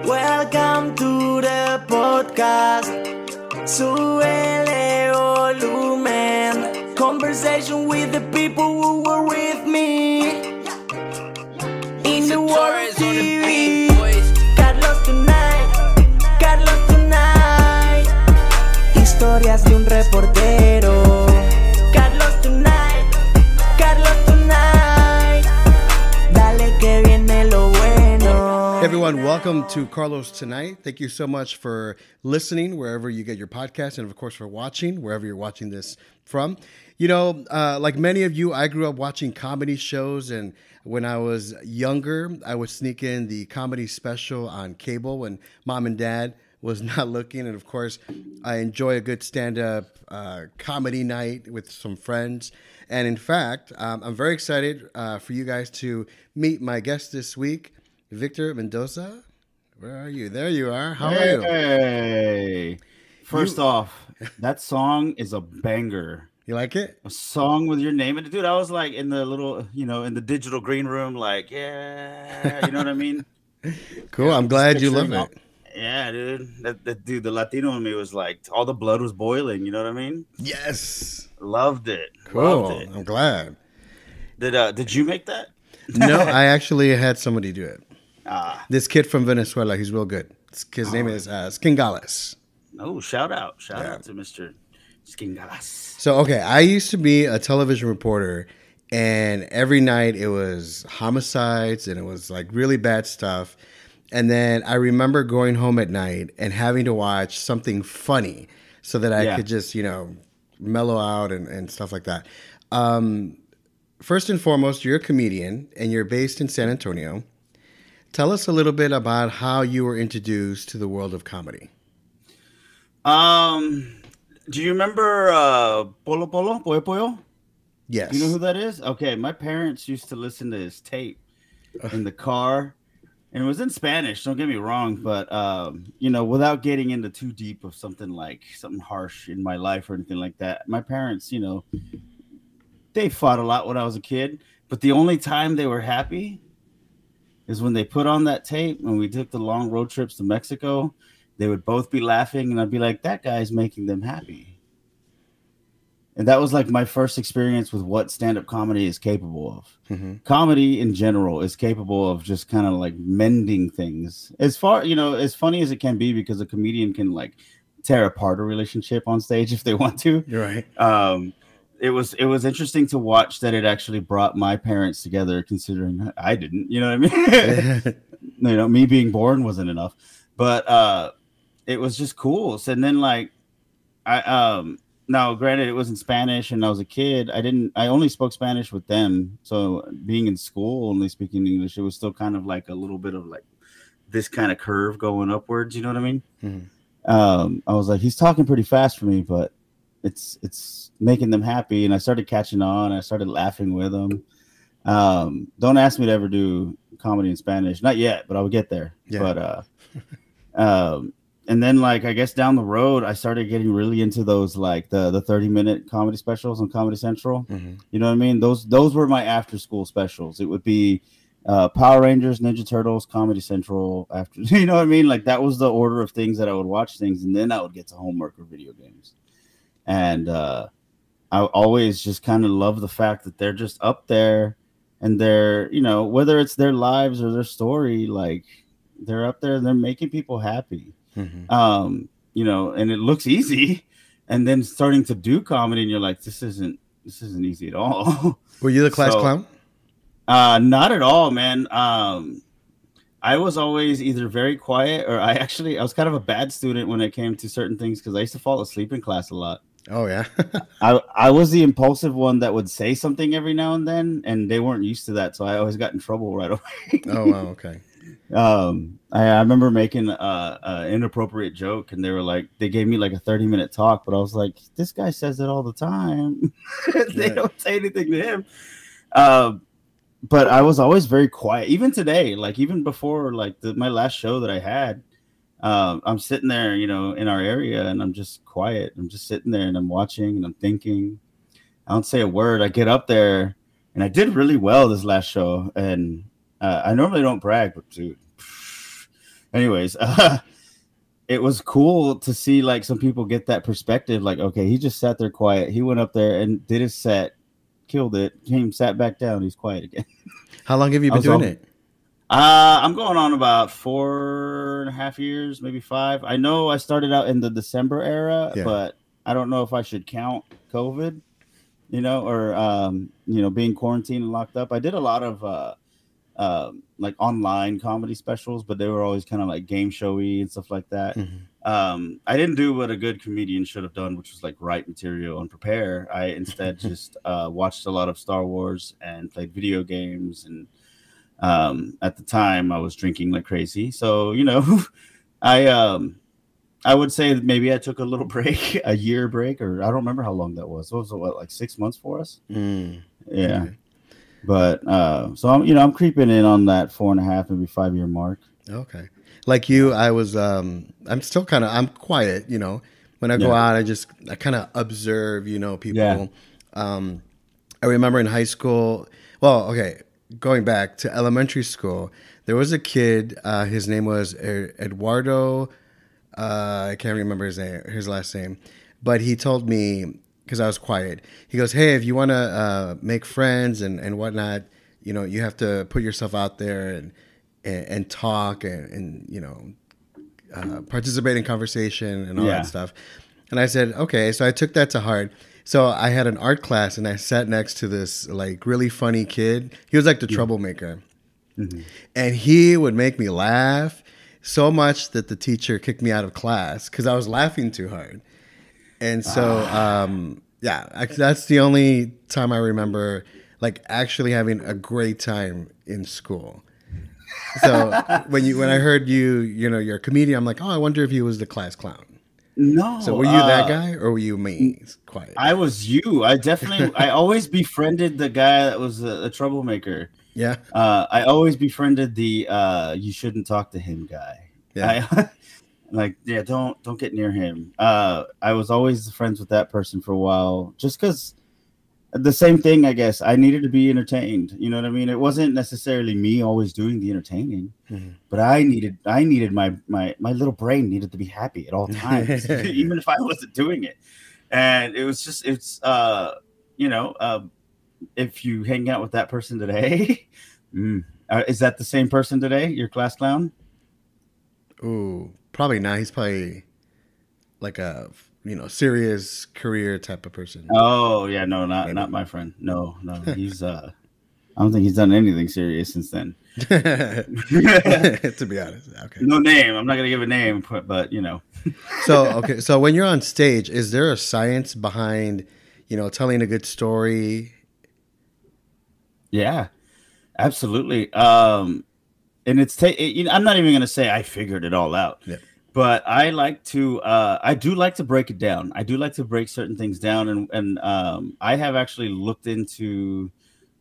Welcome to the podcast. Súbele volumen. Conversation with the people who were with me. In the world of TV. Carlos tonight. Historias de un reportero. Carlos tonight. Dale que viene lo bueno. Hey everyone, welcome to Carlos Tonight. Thank you so much for listening wherever you get your podcast, and of course for watching wherever you're watching this from. You know, like many of you, I grew up watching comedy shows, and when I was younger, I would sneak in the comedy special on cable when mom and dad was not looking. And of course, I enjoy a good stand-up comedy night with some friends. And in fact, I'm very excited for you guys to meet my guest this week, Victor Mendoza. Where are you? There you are. How are you? Hey. First off, that song is a banger. You like it? A song with your name in it. Dude, I was like in the little, in the digital green room, like, yeah, you know what I mean? Cool. I'm glad you love it. Yeah, dude. That dude, the Latino in me was like, all the blood was boiling. You know what I mean? Yes. Loved it. Cool. Loved it. I'm glad. Did you make that? No, I actually had somebody do it. This kid from Venezuela, he's real good. His name is Sken Galis. Oh, shout out to Mr. Sken Galis. So, okay, I used to be a television reporter, and every night it was homicides, and it was like really bad stuff. And then I remember going home at night and having to watch something funny so that I could just, mellow out and stuff like that. First and foremost, you're a comedian, and you're based in San Antonio. Tell us a little bit about how you were introduced to the world of comedy. Do you remember Pollo Pollo? Yes. Do you know who that is? Okay, my parents used to listen to his tape in the car, and it was in Spanish. Don't get me wrong, but without getting into too deep of something harsh in my life or anything like that, my parents, they fought a lot when I was a kid, but the only time they were happy is when they put on that tape when we took the long road trips to Mexico. They would both be laughing, and I'd be like, that guy's making them happy. And that was like my first experience with what stand-up comedy is capable of. Mm-hmm. Comedy in general is capable of just kind of like mending things. As funny as it can be, because a comedian can like tear apart a relationship on stage if they want to. You're right. It was interesting to watch that it actually brought my parents together, considering I didn't, you know what I mean? Me being born wasn't enough, but it was just cool. So, and then now granted it was in Spanish and I was a kid. I only spoke Spanish with them. So being in school, only speaking English, it was still kind of like a little bit of like this kind of curve going upwards. You know what I mean? Mm-hmm. I was like, he's talking pretty fast for me, but it's making them happy. And I started catching on. I started laughing with them. Don't ask me to ever do comedy in Spanish. Not yet, but I would get there. Yeah. But, and then like, I guess down the road, I started getting really into those, like the 30-minute comedy specials on Comedy Central. Mm-hmm. You know what I mean? Those were my after school specials. It would be Power Rangers, Ninja Turtles, Comedy Central after, you know what I mean? Like that was the order of things that I would watch things. And then I would get to homework or video games. And I always just kind of love the fact that they're just up there and they're, whether it's their lives or their story, like they're up there and they're making people happy. Mm-hmm. And it looks easy, and then starting to do comedy and you're like, this isn't easy at all. Were you the class clown? Not at all, man. I was always either very quiet or I was kind of a bad student when it came to certain things, because I used to fall asleep in class a lot. Oh yeah. I was the impulsive one that would say something every now and then, and they weren't used to that, so I always got in trouble right away. Oh wow, okay. I remember making an inappropriate joke, and they gave me like a 30-minute talk, but I was like, this guy says it all the time. They don't say anything to him. But I was always very quiet, even today, like even before like my last show that I had. I'm sitting there, in our area, and I'm just quiet. I'm just sitting there and I'm watching and I'm thinking. I don't say a word. I get up there, and I did really well this last show. And I normally don't brag, but dude, anyways, it was cool to see like some people get that perspective. Like, okay, he just sat there quiet. He went up there and did his set, killed it, sat back down. He's quiet again. How long have you been doing it? I'm going on about 4.5 years, maybe 5. I know I started out in the December era, but I don't know if I should count COVID, or being quarantined and locked up. I did a lot of like online comedy specials, but they were always kind of like game showy and stuff like that. I didn't do what a good comedian should have done, which was like write material and prepare. I instead just watched a lot of Star Wars and played video games. And at the time I was drinking like crazy. So, I would say that maybe I took a little break, a year break, or I don't remember how long that was. What was it, like 6 months for us? Yeah. Okay. But so I'm creeping in on that 4.5, maybe 5 year mark. Okay. Like you, I was I'm still I'm quiet, When I go out, I kind of observe, people. Yeah. I remember in high school, going back to elementary school, there was a kid, his name was Eduardo. I can't remember his last name, but he told me, because I was quiet, he goes, hey, if you want to make friends and whatnot, you have to put yourself out there and talk and participate in conversation and all that stuff. And I said, okay. So I took that to heart. So I had an art class and I sat next to this like really funny kid. He was like the troublemaker. And he would make me laugh so much that the teacher kicked me out of class because I was laughing too hard. And so, that's the only time I remember like actually having a great time in school. So when I heard you're a comedian, I'm like, oh, I wonder if he was the class clown. No. So were you that guy or were you me? Quiet. I was you. I always befriended the guy that was a troublemaker. Yeah. I always befriended the you shouldn't talk to him guy. Yeah. Don't get near him. I was always friends with that person for a while, just because the same thing, I guess. I needed to be entertained. You know what I mean? It wasn't necessarily me always doing the entertaining, but I needed my little brain needed to be happy at all times, even if I wasn't doing it. And it was just, if you hang out with that person today, is that the same person today? Your class clown? Ooh, probably not. He's probably like a serious career type of person. Oh yeah, no, not my friend. No, he's I don't think he's done anything serious since then. To be honest, okay. No name. I'm not gonna give a name, but So when you're on stage, is there a science behind telling a good story? Yeah, absolutely. And I'm not even gonna say I figured it all out. Yeah. But I do like to break it down. I do like to break certain things down. And I have actually looked into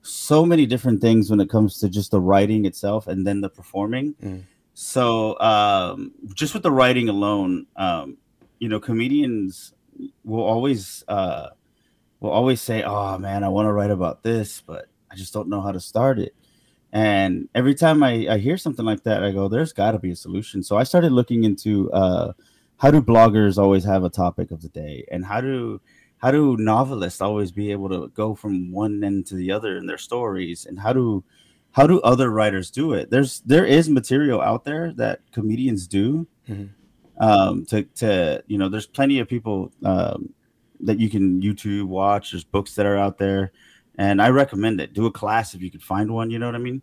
so many different things when it comes to just the writing itself and then the performing. So just with the writing alone, comedians will always say, oh, man, I want to write about this, but I just don't know how to start it. And every time I hear something like that, I go, there's got to be a solution. So I started looking into how do bloggers always have a topic of the day, and how do novelists always be able to go from one end to the other in their stories, and how do other writers do it? There is material out there that comedians do. There's plenty of people that you can YouTube watch. There's books that are out there. And I recommend it. Do a class if you could find one. You know what I mean?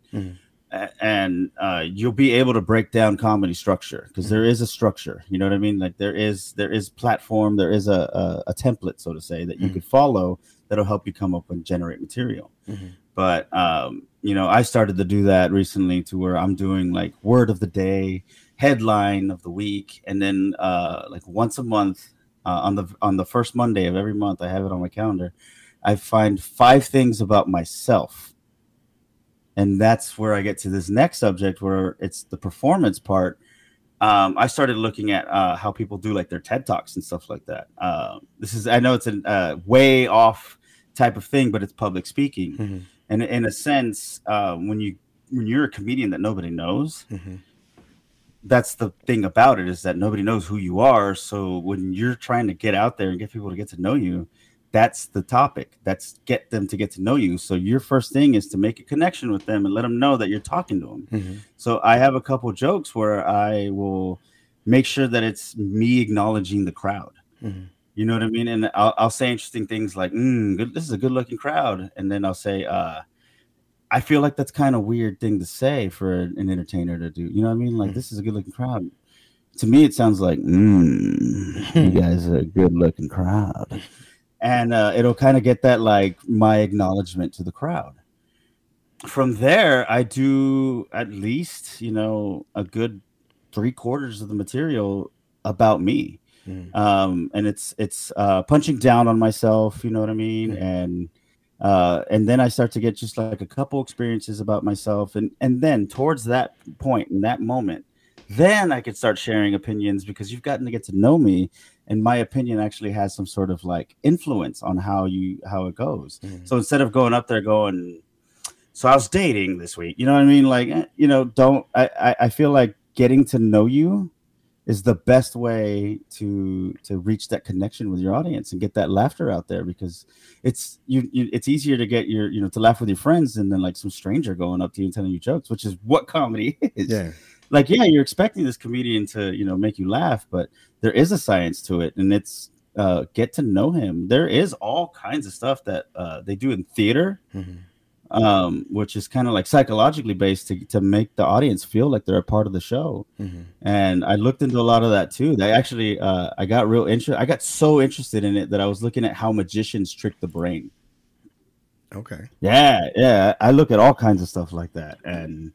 And you'll be able to break down comedy structure, because there is a structure. You know what I mean? Like there is platform. There is a template, so to say, that you could follow that'll help you come up and generate material. But I started to do that recently, to where I'm doing like word of the day, headline of the week, and then like once a month on the first Monday of every month, I have it on my calendar. I find 5 things about myself. And that's where I get to this next subject, where it's the performance part. I started looking at how people do like their TED Talks and stuff like that. I know it's a way off type of thing, but it's public speaking. And in a sense, when you're a comedian that nobody knows, that's the thing about it, is that nobody knows who you are. So when you're trying to get out there and get people to get to know you, that's the topic. That's get them to get to know you. So your first thing is to make a connection with them and let them know that you're talking to them. Mm-hmm. So I have a couple jokes where I will make sure that it's me acknowledging the crowd. Mm-hmm. You know what I mean? And I'll say interesting things like, this is a good looking crowd. And then I'll say, I feel like that's kind of weird thing to say for an entertainer to do. You know what I mean? Like, this is a good looking crowd. To me, it sounds like, you guys are a good looking crowd. And it'll kind of get that, like, my acknowledgement to the crowd. From there, I do at least, a good 3/4 of the material about me. And it's punching down on myself, you know what I mean? And then I start to get just like a couple experiences about myself. And then towards that point, in that moment, then I could start sharing opinions, because you've gotten to get to know me. And my opinion actually has some sort of like influence on how it goes. So instead of going up there going, so I was dating this week, you know what I mean? Like, I feel like getting to know you is the best way to reach that connection with your audience and get that laughter out there, because it's easier to get to laugh with your friends than like some stranger going up to you and telling you jokes, which is what comedy is. Yeah. Like, yeah, you're expecting this comedian to, make you laugh, but there is a science to it, and it's get to know him. There is all kinds of stuff that they do in theater, which is kind of like psychologically based to make the audience feel like they're a part of the show. And I looked into a lot of that too. They actually, I got so interested in it that I was looking at how magicians trick the brain. Okay. Yeah. I look at all kinds of stuff like that. And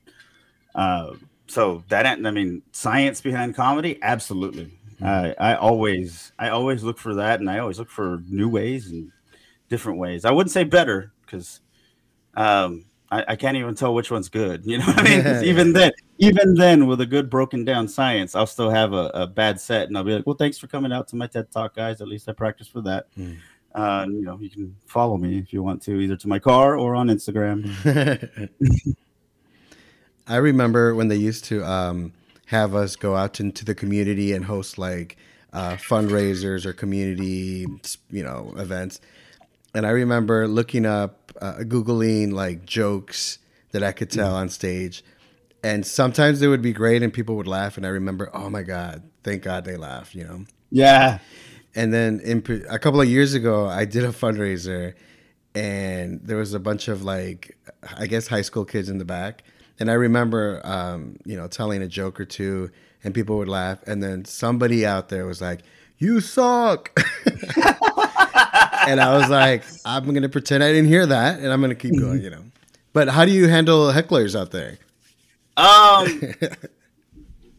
so that, I mean, science behind comedy, absolutely. I always look for that, and I always look for new ways and different ways. I wouldn't say better, because I can't even tell which one's good. You know what I mean? 'Cause even then, with a good broken down science, I'll still have a bad set, and I'll be like, well, thanks for coming out to my TED Talk, guys. At least I practiced for that. You can follow me if you want to, either to my car or on Instagram. I remember when they used to have us go out into the community and host like fundraisers or community, events. And I remember looking up, Googling like jokes that I could tell on stage. And sometimes they would be great and people would laugh. And I remember, oh my God, thank God they laughed, Yeah. And then a couple of years ago, I did a fundraiser, and there was a bunch of like, I guess, high school kids in the back. And I remember, telling a joke or two, and people would laugh. And then somebody out there was like, "You suck." And I was like, I'm going to pretend I didn't hear that, and I'm going to keep going, But how do you handle hecklers out there?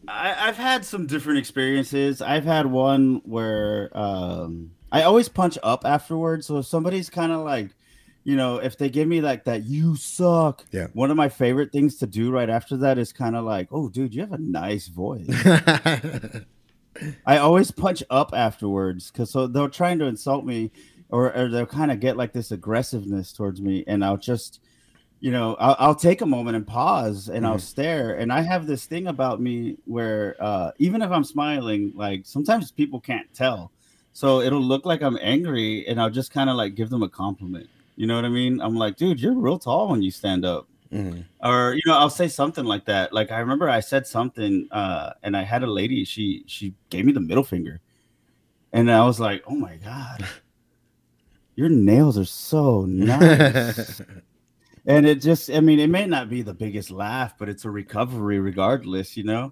I've had some different experiences. I've had one where I always punch up afterwards. So if somebody's kind of like, if they give me like that, "you suck." Yeah. One of my favorite things to do right after that is kind of like, "Oh, dude, you have a nice voice." I always punch up afterwards, because so they're trying to insult me, or they'll kind of get like this aggressiveness towards me, and I'll just, I'll take a moment and pause, and I'll stare. And I have this thing about me where even if I'm smiling, like sometimes people can't tell, so it'll look like I'm angry, and I'll just kind of like give them a compliment. You know what I mean? I'm like, "Dude, you're real tall when you stand up." Or, I'll say something like that. Like, I remember I said something, and I had a lady, she gave me the middle finger. And I was like, "Oh my God, your nails are so nice." And it just, it may not be the biggest laugh, but it's a recovery regardless, Yeah,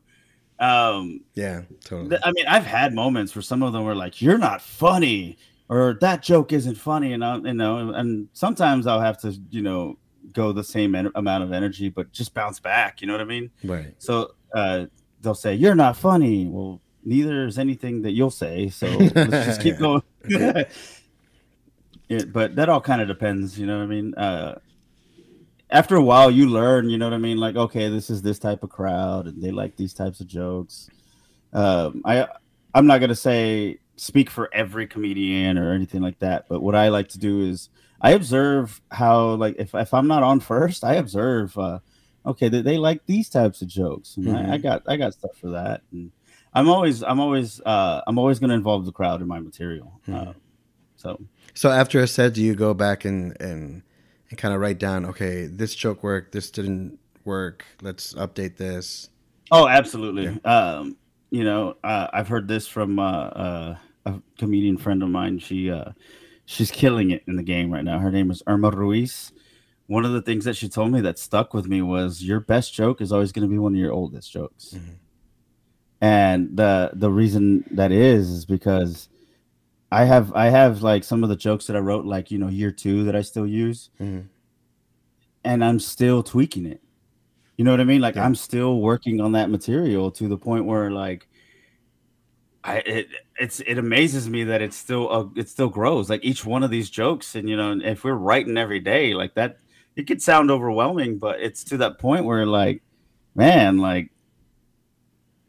totally. I've had moments where some of them were like, "You're not funny," or "That joke isn't funny." And and sometimes I'll have to, go the same amount of energy, but just bounce back. You know what I mean? Right. So they'll say, "You're not funny." Well, neither is anything that you'll say. So let's just keep going. But that all kind of depends. You know what I mean? After a while, you learn. You know what I mean? Like, okay, this is this type of crowd, and they like these types of jokes. I'm not gonna speak for every comedian or anything like that, but what I like to do is I observe how, like, if I'm not on first, I observe okay, they like these types of jokes, and I got stuff for that. And I'm always going to involve the crowd in my material. So after a set, do you go back and kind of write down, okay, this joke worked, this didn't work, let's update this? Oh, absolutely. Yeah. I've heard this from a comedian friend of mine. She's killing it in the game right now. Her name is Irma Ruiz. One of the things that she told me that stuck with me was your best joke is always going to be one of your oldest jokes. And the reason that is because I have like some of the jokes that I wrote, like, year 2 that I still use, and I'm still tweaking it. You know what I mean? Like, I'm still working on that material to the point where, like, it amazes me that it still grows. Like, each one of these jokes, and if we're writing every day like that, it could sound overwhelming, but it's to that point where, like, man, like,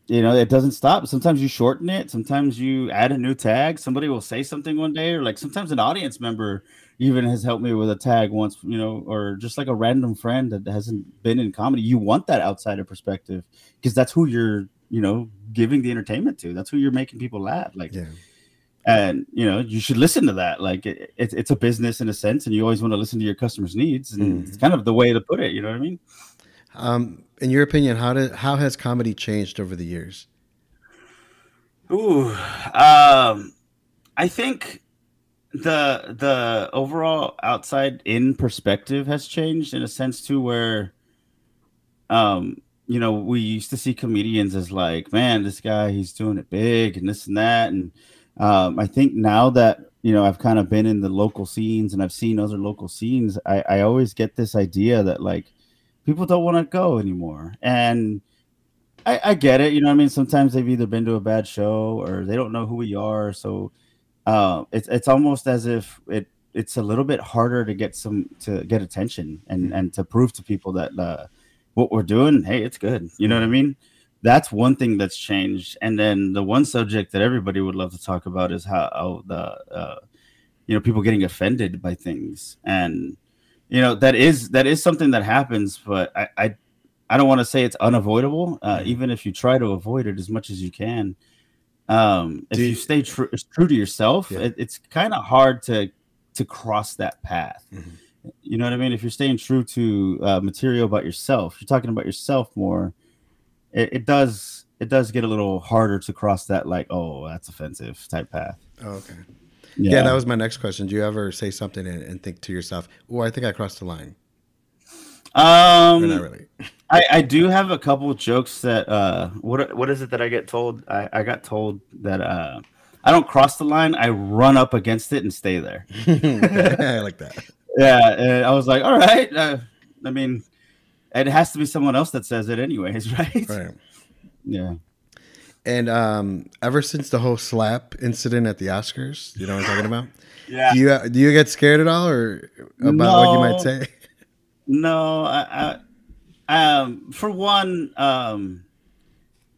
it doesn't stop. Sometimes you shorten it. Sometimes you add a new tag. Somebody will say something one day, or like sometimes an audience member even has helped me with a tag once, or just like a random friend that hasn't been in comedy. You want that outsider perspective because that's who you're, giving the entertainment to. That's who you're making people laugh. Like, and you should listen to that. Like, it's a business in a sense, and you always want to listen to your customers' needs, and it's kind of the way to put it. You know what I mean? In your opinion, how has comedy changed over the years? I think the overall outside in perspective has changed in a sense too, where we used to see comedians as like, man, this guy, he's doing it big and this and that. And I think now that I've kind of been in the local scenes and I've seen other local scenes, I always get this idea that, like, people don't want to go anymore. And I get it. I mean, sometimes they've either been to a bad show or they don't know who we are. So it's almost as if it's a little bit harder to get attention and to prove to people that what we're doing, hey, it's good. You know what I mean? That's one thing that's changed. And then the one subject that everybody would love to talk about is how the people getting offended by things. And that is something that happens, but I don't want to say it's unavoidable. Even if you try to avoid it as much as you can, if you stay true to yourself, it's kind of hard to cross that path. You know what I mean? If you're staying true to material about yourself, you're talking about yourself more. It does get a little harder to cross that, like, oh, that's offensive type path. Oh, okay. Yeah, that was my next question. Do you ever say something and think to yourself, "Oh, I think I crossed the line"? Or not really. I do have a couple of jokes that what is it that I get told? I got told that I don't cross the line. I run up against it and stay there. I like that. Yeah, and I was like, all right. I mean, it has to be someone else that says it anyways, right? Right. Yeah. And ever since the whole slap incident at the Oscars, you know what I'm talking about? Yeah. Do you get scared at all, or about what you might say? No, I for one,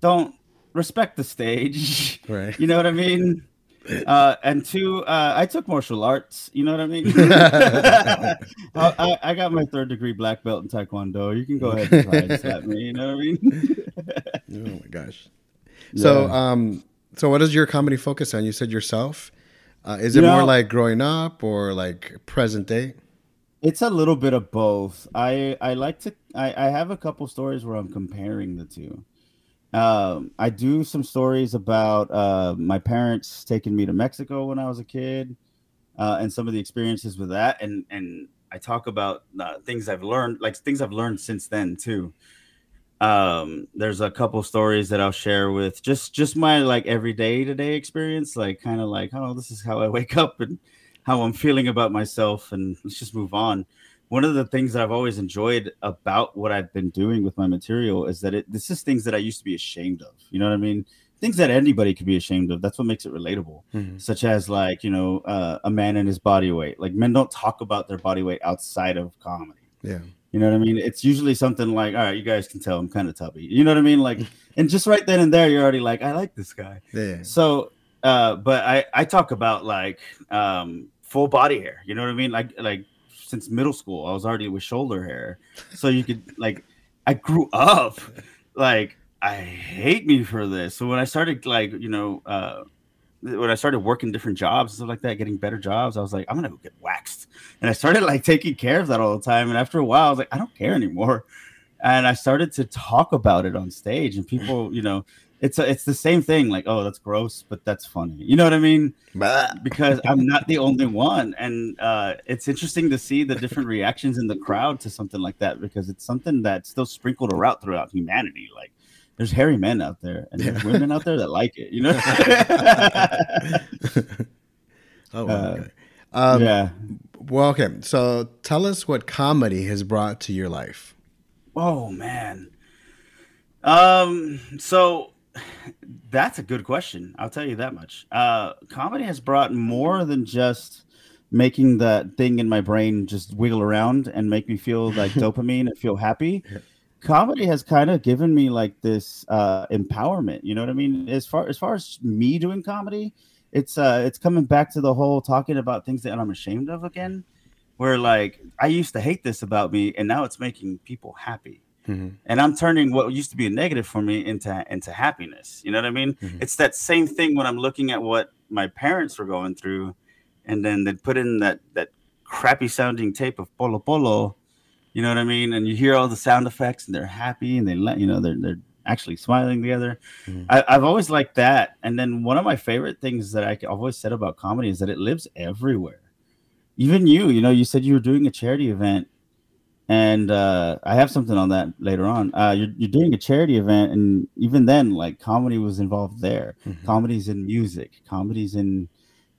don't respect the stage. Right. You know what I mean? And two, I took martial arts. You know what I mean? I got my 3rd degree black belt in Taekwondo. You can go ahead and try and slap me. You know what I mean? Oh my gosh. Yeah. So what does your comedy focus on? You said yourself. Is it more like growing up or like present day? It's a little bit of both. I like to. I have a couple stories where I'm comparing the two. I do some stories about my parents taking me to Mexico when I was a kid, and some of the experiences with that, and I talk about things I've learned, like things I've learned since then too. There's a couple stories that I'll share with just my like everyday to day experience, like kind of like, oh, this is how I wake up and how I'm feeling about myself, and let's just move on. One of the things that I've always enjoyed about what I've been doing with my material is that this is things that I used to be ashamed of. You know what I mean? Things that anybody could be ashamed of. That's what makes it relatable. Such as like, a man and his body weight. Like, men don't talk about their body weight outside of comedy. Yeah. You know what I mean? It's usually something like, all right, you guys can tell I'm kind of tubby. You know what I mean? Like, and just right then and there, you're already like, I like this guy. Yeah. So, but I talk about like full body hair. You know what I mean? Like since middle school, I was already with shoulder hair. So you could like, I grew up like I hate me for this. So when I started like, when I started working different jobs and stuff like that, getting better jobs, I was like, I'm gonna go get waxed. And I started like taking care of that all the time. And after a while, I was like, I don't care anymore. And I started to talk about it on stage, and people, it's the same thing. Like, oh, that's gross, but that's funny. You know what I mean? Because I'm not the only one. And it's interesting to see the different reactions in the crowd to something like that, because it's something that's still sprinkled around throughout humanity. Like, there's hairy men out there, and there's women out there that like it, Oh, okay. Yeah. Well, okay. So tell us what comedy has brought to your life. Oh man. So that's a good question. I'll tell you that much. Comedy has brought more than just making that thing in my brain just wiggle around and make me feel like dopamine and feel happy. Comedy has kind of given me like this empowerment. You know what I mean? As far as me doing comedy, it's coming back to the whole talking about things that I'm ashamed of again. Where like I used to hate this about me, and now it's making people happy, and I'm turning what used to be a negative for me into happiness. You know what I mean? It's that same thing when I'm looking at what my parents were going through, and then they put in that crappy sounding tape of Polo Polo. You know what I mean? And you hear all the sound effects, and they're happy, and they're actually smiling together. I've always liked that. And then one of my favorite things that I've always said about comedy is that it lives everywhere. Even you said you were doing a charity event, and I have something on that later on. You're doing a charity event, and even then, like, comedy was involved there. Comedy's in music. Comedy's in,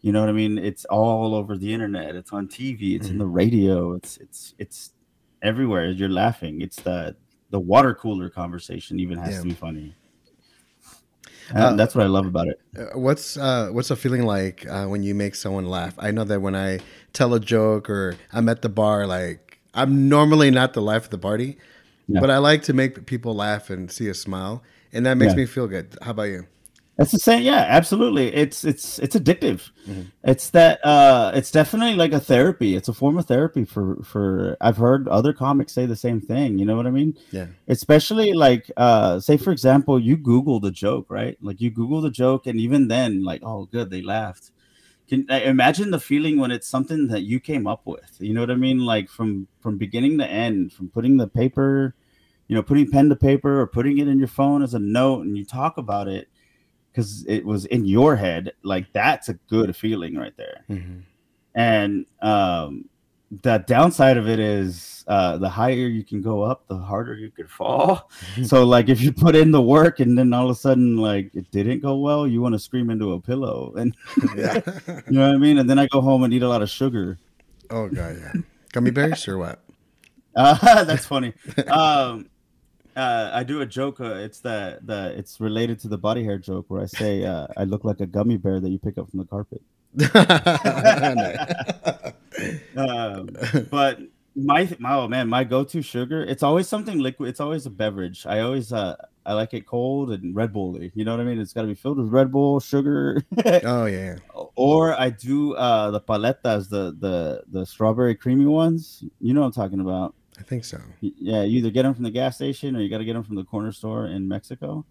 you know what I mean? It's all over the internet. It's on TV. It's in the radio. It's everywhere. You're laughing. It's the water cooler conversation even has to be funny. That's what I love about it. What's a feeling like when you make someone laugh? I know that when I tell a joke or I'm at the bar, like, I'm normally not the life of the party, but I like to make people laugh and see a smile, and that makes me feel good. How about you? That's the same. Yeah, absolutely. It's addictive. It's that. It's definitely like a therapy. It's a form of therapy for. I've heard other comics say the same thing. You know what I mean? Yeah. Especially like, say for example, you Google the joke, right? Like you Google the joke, and even then, like, oh, good, they laughed. Can imagine the feeling when it's something that you came up with? You know what I mean? Like from beginning to end, from putting the paper, putting pen to paper, or putting it in your phone as a note, and you talk about it. Because it was in your head, like that's a good feeling right there. And the downside of it is the higher you can go up, the harder you could fall. So like if you put in the work and then all of a sudden like it didn't go well, you want to scream into a pillow, and you know what I mean? And then I go home and eat a lot of sugar. Oh god, yeah. Gummy bears or what? That's funny. I do a joke. It's related to the body hair joke where I say I look like a gummy bear that you pick up from the carpet. But my go-to sugar, it's always something liquid. It's always a beverage. I always I like it cold and Red Bull-y. You know what I mean? It's got to be filled with Red Bull sugar. Oh yeah. Or I do the paletas, the strawberry creamy ones. You know what I'm talking about. I think so. Yeah, you either get them from the gas station or you got to get them from the corner store in Mexico.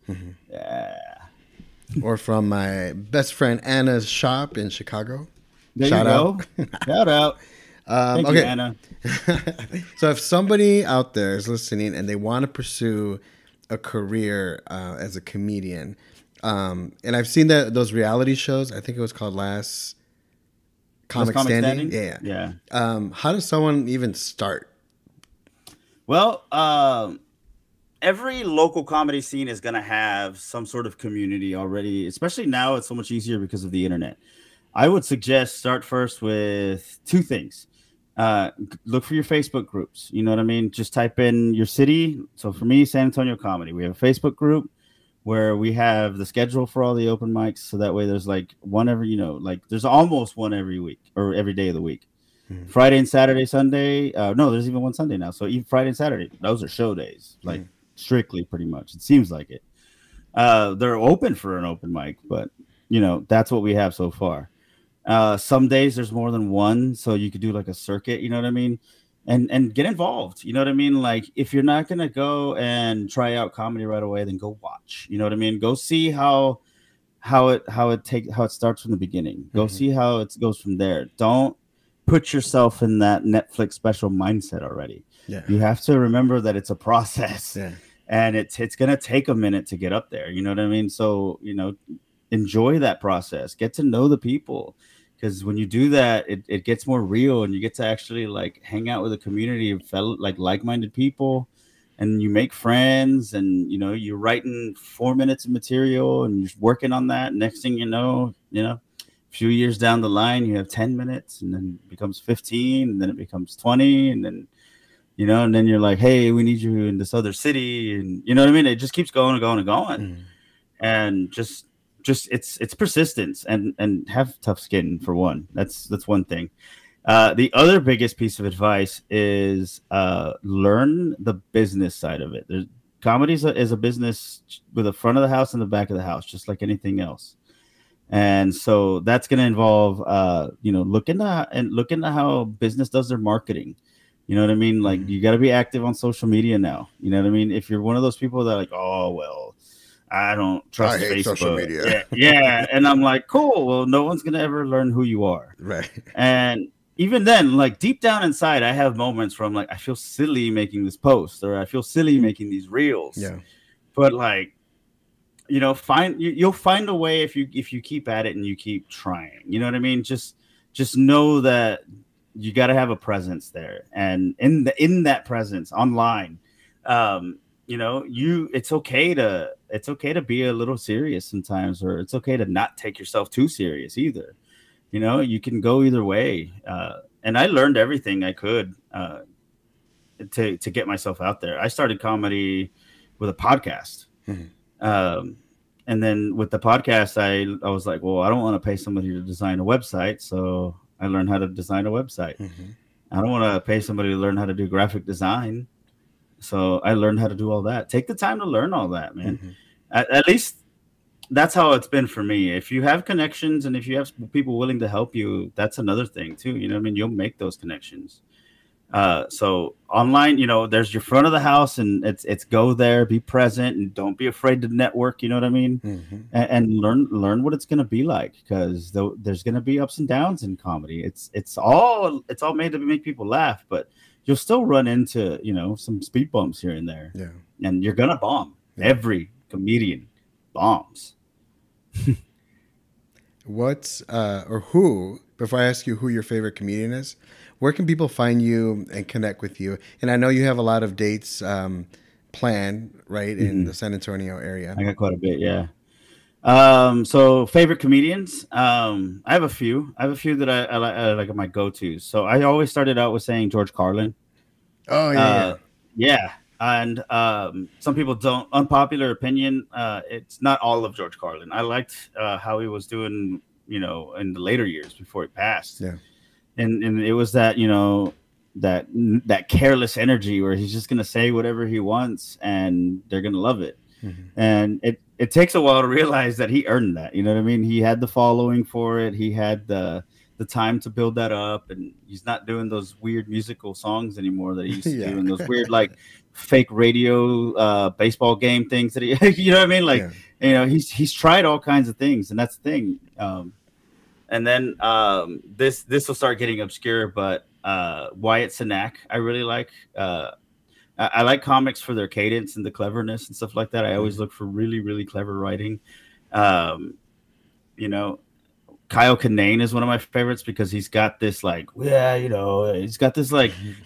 Yeah. Or from my best friend Anna's shop in Chicago. There Shout you out. go. Shout out. Thank you, Anna. So if somebody out there is listening and they want to pursue a career as a comedian, and I've seen those reality shows. I think it was called Last Comic Standing. Yeah. How does someone even start? Well, every local comedy scene is going to have some sort of community already, especially now. It's so much easier because of the internet. I would suggest start first with two things. Look for your Facebook groups. You know what I mean? Just type in your city. So for me, San Antonio Comedy, we have a Facebook group where we have the schedule for all the open mics. So that way there's like one every, there's almost one every week or every day of the week. Friday and Saturday, Sunday. No, there's even one Sunday now. So even Friday and Saturday, those are show days, like strictly pretty much. It seems like it. They're open for an open mic, but that's what we have so far. Some days there's more than one, so you could do like a circuit. You know what I mean? and get involved. You know what I mean? Like, if you're not gonna go and try out comedy right away, then go watch. You know what I mean? Go see how it starts from the beginning. Go see how it goes from there. Don't put yourself in that Netflix special mindset already. Yeah. You have to remember that it's a process. Yeah. And it's gonna take a minute to get up there. You know what I mean? So, enjoy that process. Get to know the people. Because when you do that, it gets more real, and you get to actually like hang out with a community of like-minded people, and you make friends, and you're writing 4 minutes of material, and you're working on that. Next thing you know, a few years down the line, you have 10 minutes, and then it becomes 15, and then it becomes 20, and then and then you're like, hey, we need you in this other city, and you know what I mean? It just keeps going and going and going, and just it's persistence and have tough skin for one. That's one thing. The other biggest piece of advice is learn the business side of it. Comedy is a business with the front of the house and the back of the house, just like anything else. And so that's going to involve, look into how business does their marketing. You know what I mean? Like, you got to be active on social media now. You know what I mean? If you're one of those people that are like, oh, well, I don't trust hate Facebook. social media. Yeah. And I'm like, cool. Well, no one's going to ever learn who you are. Right. And even then, like, deep down inside, I have moments where I'm like, I feel silly making this post, or I feel silly making these reels. Yeah. But like, you'll find a way if you keep at it and you keep trying. You know what I mean? Just know that you got to have a presence there, and in that presence online, it's okay to be a little serious sometimes, or it's okay to not take yourself too serious either. You can go either way. And I learned everything I could to get myself out there. I started comedy with a podcast. And then with the podcast, I was like, well, I don't want to pay somebody to design a website. So I learned how to design a website. I don't want to pay somebody to learn how to do graphic design. So I learned how to do all that. Take the time to learn all that, man. At least that's how it's been for me. If you have connections and if you have people willing to help you, that's another thing too. You know what I mean? You'll make those connections. So online, there's your front of the house, and it's go there, be present, and don't be afraid to network. You know what I mean? And learn what it's going to be like, because there's going to be ups and downs in comedy. It's all made to make people laugh, but you'll still run into, some speed bumps here and there. Yeah. And you're going to bomb. Every comedian bombs. Before I ask you who your favorite comedian is, where can people find you and connect with you? And I know you have a lot of dates planned, right, in the San Antonio area. I got quite a bit, yeah. So favorite comedians, I have a few. that I like my go-tos. So I always started out with saying George Carlin. Oh yeah. Yeah. And some people don't. Unpopular opinion. It's not all of George Carlin. I liked how he was doing, in the later years before he passed. Yeah. And it was that, that careless energy where he's just gonna say whatever he wants and they're gonna love it. And it takes a while to realize that he earned that. You know what I mean? He had the following for it. He had the time to build that up, and he's not doing those weird musical songs anymore that he used to do, and those weird like fake radio baseball game things that he you know what I mean? Like, he's tried all kinds of things, and that's the thing. And then this will start getting obscure, but Wyatt Cenac, I really like. I like comics for their cadence and the cleverness and stuff like that. I always look for really, really clever writing. Kyle Kinane is one of my favorites because he's got this he's got this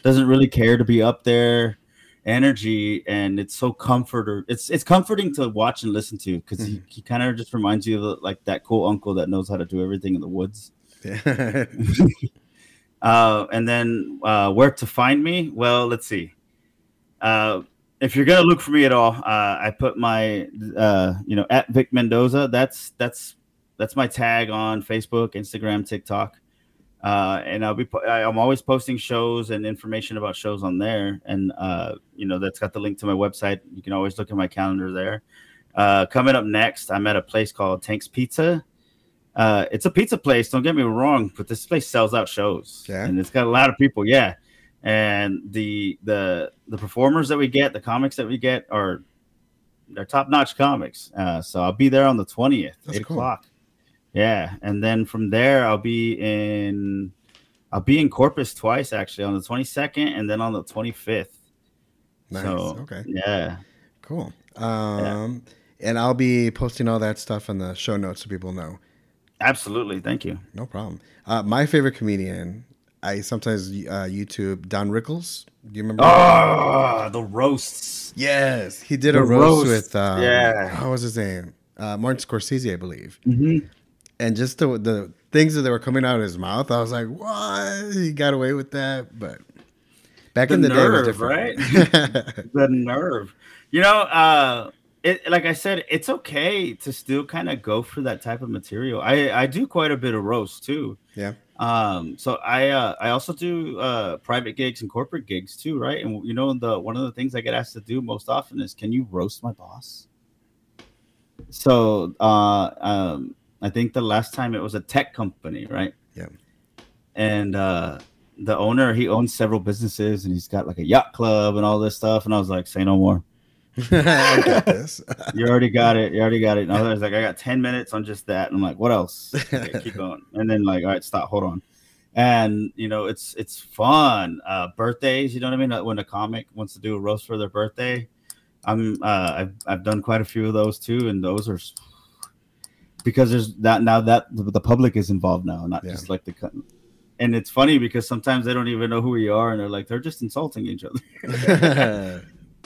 doesn't really care to be up there energy, and it's so it's comforting to watch and listen to, because he kind of just reminds you of like that cool uncle that knows how to do everything in the woods. And then where to find me? Well, let's see. If you're gonna look for me at all, I put my at Vic Mendoza. That's my tag on Facebook, Instagram, TikTok. And I'm always posting shows and information about shows on there. And, that's got the link to my website. You can always look at my calendar there. Coming up next, I'm at a place called Tank's Pizza. It's a pizza place. Don't get me wrong, but this place sells out shows. Yeah. And it's got a lot of people. Yeah. And the performers that we get, the comics that we get they're top-notch comics. So I'll be there on the 20th, That's 8 cool. o'clock. Yeah, and then from there I'll be in Corpus twice, actually, on the 22nd and then on the 25th. Nice. So, Okay. Yeah. Cool. And I'll be posting all that stuff in the show notes so people know. Absolutely. Thank you. No problem. My favorite comedian, I sometimes YouTube Don Rickles. Do you remember? Oh, the roasts. Yes. He did a roast with, yeah. what was his name? Martin Scorsese, I believe. Mm-hmm. And just the things that were coming out of his mouth, I was like, what? He got away with that? But back in the day, it was different. Right? The nerve. You know, like I said, it's okay to still kind of go for that type of material. I do quite a bit of roast too. Yeah. So I also do private gigs and corporate gigs too, right? And you know, one of the things I get asked to do most often is, can you roast my boss? So I think the last time it was a tech company, right? Yeah. And the owner, he owns several businesses and he's got like a yacht club and all this stuff. And I was like, say no more. I got this. You already got it. And I was like, I got 10 minutes on just that. And I'm like, what else? Okay, keep going. And then like, all right, stop, hold on. And you know, it's fun. Birthdays, you know what I mean? When a comic wants to do a roast for their birthday, I've done quite a few of those too. And those are, because there's that now that the public is involved now, not just like and it's funny because sometimes they don't even know who we are and they're like, they're just insulting each other.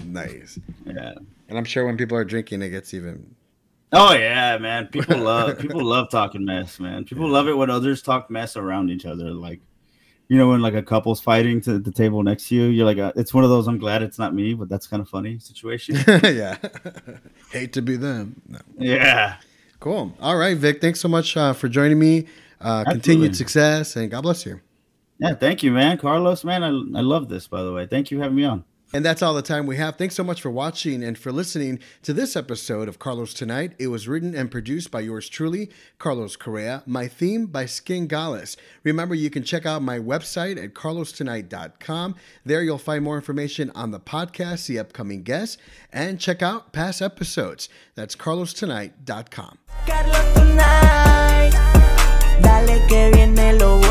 Nice. Yeah. And I'm sure when people are drinking, it gets even. Oh yeah, man. People love talking mess, man. People love it when others talk mess around each other. Like, you know, when like a couple's fighting to the table next to you, you're like, it's one of those, I'm glad it's not me, but that's kind of funny situation. Yeah. Hate to be them. No. Yeah. Cool. All right, Vic. Thanks so much for joining me. Continued success, and God bless you. Yeah, thank you, man. Carlos, man, I love this, by the way. Thank you for having me on. And that's all the time we have. Thanks so much for watching and for listening to this episode of Carlos Tonight. It was written and produced by yours truly, Carlos Correa. My theme by Sken, Galis. Remember, you can check out my website at carlostonight.com. There you'll find more information on the podcast, the upcoming guests, and check out past episodes. That's carlostonight.com. Carlos Tonight, dale que viene lo